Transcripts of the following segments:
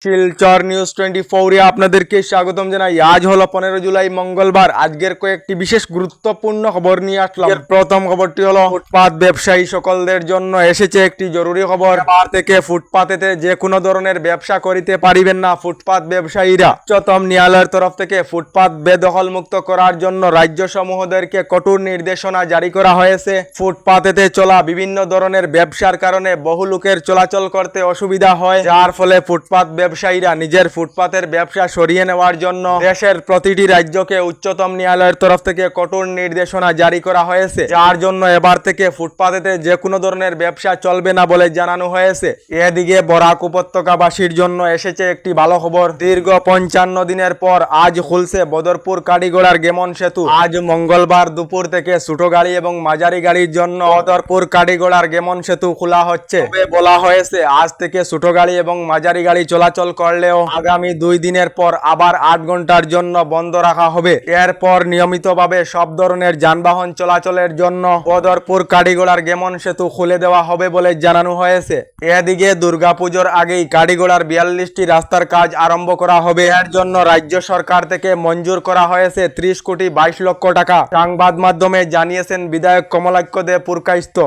Silchar news 24 এ আপনাদেরকে স্বাগতম জানাই। আজ হলো 15 জুলাই মঙ্গলবার। আজকের কয়েকটি বিশেষ গুরুত্বপূর্ণ খবর নিয়ে আসলাম। প্রথম খবরটি হলো ফুটপাত ব্যবসায়ী সকলদের জন্য এসেছে একটি জরুরি খবর। এবার থেকে ফুটপাতেতে যে কোনো ধরনের ব্যবসা করিতে পারিবেন না ফুটপাত ব্যবসায়ীরা। উচ্চতম ন্যায়ালয়ের তরফ থেকে ফুটপাত বেদখল মুক্ত করার জন্য রাজ্য সমূহদেরকে কঠোর নির্দেশনা জারি করা হয়েছে। ফুটপাতেতে চলা বিভিন্ন ধরনের ব্যবসার কারণে বহু লোকের চলাচল করতে অসুবিধা হয়, যার ফলে ফুটপাত ব্যবসায়ীরা নিজের ফুটপাতের ব্যবসা সরিয়ে নেওয়ার জন্য দেশের প্রতিটি রাজ্যকে উচ্চতম ন্যায়ালয়ের তরফ থেকে কঠোর নির্দেশনা জারি করা হয়েছে, যার জন্য এবার থেকে ফুটপাতেতে যে কোনো ধরনের ব্যবসা চলবে না বলে জানানো হয়েছে। এদিকে বরাক উপত্যকাবাসীর জন্য এসেছে একটি ভালো খবর। দীর্ঘ 55 দিনের পর আজ খুলছে বদরপুর কাটিগড়ার গেমন সেতু। আজ মঙ্গলবার দুপুর থেকে ছোট গাড়ি এবং মাঝারি গাড়ির জন্য বদরপুর কাটিগড়ার গেমন সেতু খোলা হচ্ছে। বলা হয়েছে আজ থেকে ছোট গাড়ি এবং মাঝারি গাড়ি চলাচল করলেও আগামী 2 দিনের পর আবার 8 ঘন্টার জন্য বন্ধ রাখা হবে। এরপর নিয়মিতভাবে সব ধরনের যানবাহন চলাচলের জন্য বদরপুর কাটিগড়ার গেমন সেতু খুলে দেওয়া হবে বলে জানানো হয়েছে। এদিকে দুর্গাপুজোর আগেই কাটিগড়ার 42টি রাস্তার কাজ আরম্ভ করা হবে। এর জন্য রাজ্য সরকার থেকে মঞ্জুর করা হয়েছে 30 কোটি 22 লক্ষ টাকা। সংবাদ মাধ্যমে জানিয়েছেন বিধায়ক কমলাক্ষ দে পুরকাইস্ত।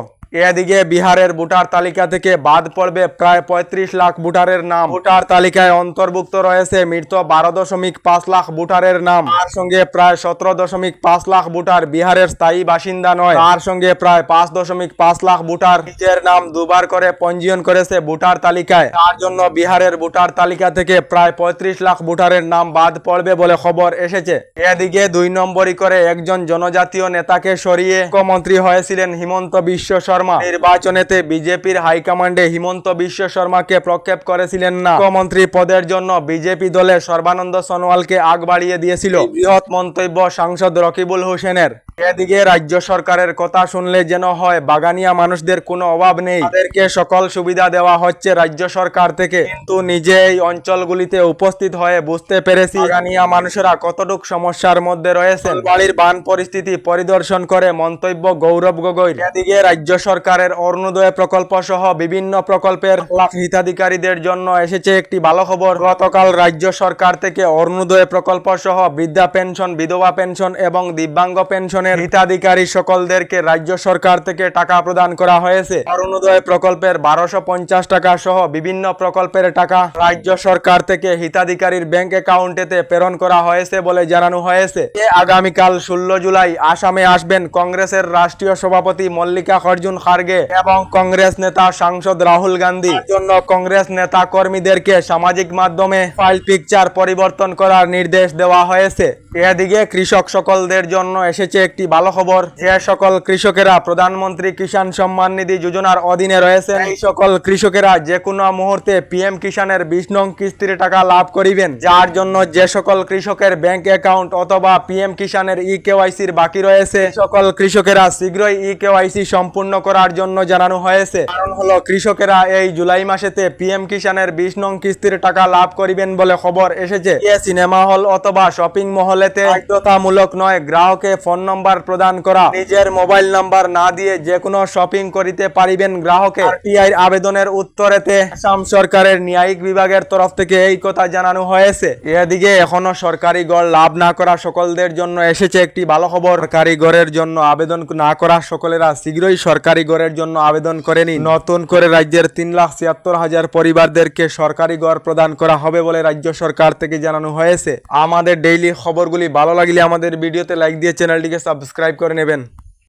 এদিকে বিহারের ভোটার তালিকা থেকে বাদ পড়বে প্রায় 35 লাখ ভোটারের নাম। ভোটার তালিকায় অন্তর্ভুক্ত রয়েছে মৃত 12.5 লাখ ভোটারের নাম। তার সঙ্গে প্রায় 17.5 লাখ ভোটার বিহারের স্থায়ী বাসিন্দা নয়। তার সঙ্গে প্রায় 5.5 লাখ ভোটার নিজের নাম দুবার করে পঞ্জীয়ন করেছে ভোটার তালিকায়। তার জন্য বিহারের ভোটার তালিকা থেকে প্রায় 35 লাখ ভোটারের নাম বাদ পড়বে বলে খবর এসেছে। এদিকে 2 নম্বরই করে একজন জনজাতীয় নেতাকে সরিয়ে মুখ্যমন্ত্রী হয়েছিলেন হিমন্ত বিশ্ব শর্মা। নির্বাচনেতে বিজেপির হাইকমান্ডে হিমন্ত বিশ্ব শর্মাকে প্রক্ষেপ করেছিলেন না। মুখ্যমন্ত্রী পদের জন্য বিজেপি দলের সর্বানন্দ সোনোয়ালকে আগ বাড়িয়ে দিয়েছিল। বৃহৎ মন্তব্য সাংসদ রকিবুল হোসেনের। এদিকে রাজ্য সরকারের কথা শুনলে যেন হয় বাগানিয়া মানুষদের কোনো অভাব নেই, তাদেরকে সকল সুবিধা দেওয়া হচ্ছে রাজ্য সরকার থেকে। কিন্তু নিজে এই অঞ্চলগুলিতে উপস্থিত হয়ে বুঝতে পেরেছি বাগানিয়া মানুষেরা কতটুকু সমস্যার মধ্যে রয়েছেন। বাড়ির বান পরিস্থিতি পরিদর্শন করে মন্তব্য গৌরব গগৈর। এদিকে রাজ্য সরকারের অরুণোদয় প্রকল্প সহ বিভিন্ন প্রকল্পের লাখ হিতাধিকারীদের জন্য এসেছে একটি ভালো খবর। গতকাল রাজ্য সরকার থেকে অরুণোদয় প্রকল্প সহ বৃদ্ধা পেনশন, বিধবা পেনশন এবং দিব্যাঙ্গ পেনশনের হিতাধিকারী সকলদেরকে রাজ্য সরকার থেকে টাকা প্রদান করা হয়েছে। অরুণোদয় প্রকল্পের 1250 টাকা সহ বিভিন্ন প্রকল্পের টাকা রাজ্য সরকার থেকে হিতাধিকারীর ব্যাংক অ্যাকাউন্টেতে প্রেরণ করা হয়েছে বলে জানানো হয়েছে। আগামীকাল 16 জুলাই আসামে আসবেন কংগ্রেসের রাষ্ট্রীয় সভাপতি মল্লিকা অর্জুন খার্গে এবং কংগ্রেস নেতা সাংসদ রাহুল গান্ধী। এর জন্য কংগ্রেস নেতা কর্মীদেরকে সামাজিক মাধ্যমে ফাইল পিকচার পরিবর্তন করার নির্দেশ দেওয়া হয়েছে। এদিকে কৃষক সকলদের জন্য এসেছে একটি ভালো খবর। যে সকল কৃষকেরা প্রধানমন্ত্রী কিষাণ সম্মান নিধি যোজনার অধীনে রয়েছেন, এই সকল কৃষকেরা যে কোনো মুহূর্তে পিএম কিষাণের 20 নং কিস্তির টাকা লাভ করিবেন। যার জন্য যে সকল কৃষকের ব্যাংক অ্যাকাউন্ট অথবা পিএম কিষাণের ইকেওয়াইসির বাকি রয়েছে, সকল কৃষকেরা শীঘ্রই ইকেওয়াইসি সম্পূর্ণ করার জন্য জানানো হয়েছে। কারণ হলো কৃষকেরা এই জুলাই মাসেতে পিএম কিষাণের 20 নং কিস্তির টাকা লাভ করিবেন বলে খবর এসেছে। সিনেমা হল অথবা শপিং মহলেতে বাধ্যতামূলক নয় গ্রাহকে ফোন নম্বর প্রদান করা। নিজের মোবাইল নাম্বার না দিয়ে যে কোনো শপিং করিতে পারিবেন গ্রাহকে। আরটিআই আবেদনের উত্তরেতে আসাম সরকারের ন্যায়িক বিভাগের তরফ থেকে এই কথা জানানো হয়েছে। এদিকে এখনো সরকারি গড় লাভ না করা সকলদের জন্য এসেছে একটি ভালো খবর। সরকারি গড়ের জন্য আবেদন না করা সকলেরা শীঘ্রই সরকারি গড়ের জন্য আবেদন করে নিন। নতুন করে রাজ্যের 3,76,000 পরিবারদেরকে সরকারি গড় প্রদান করা হবে বলে রাজ্য সরকার থেকে জানানো হয়েছে। আমাদের ডেইলি খবরগুলি ভালো লাগলে আমাদের ভিডিওতে লাইক দিয়ে চ্যানেলটিকে সাবস্ক্রাইব করে নেবেন।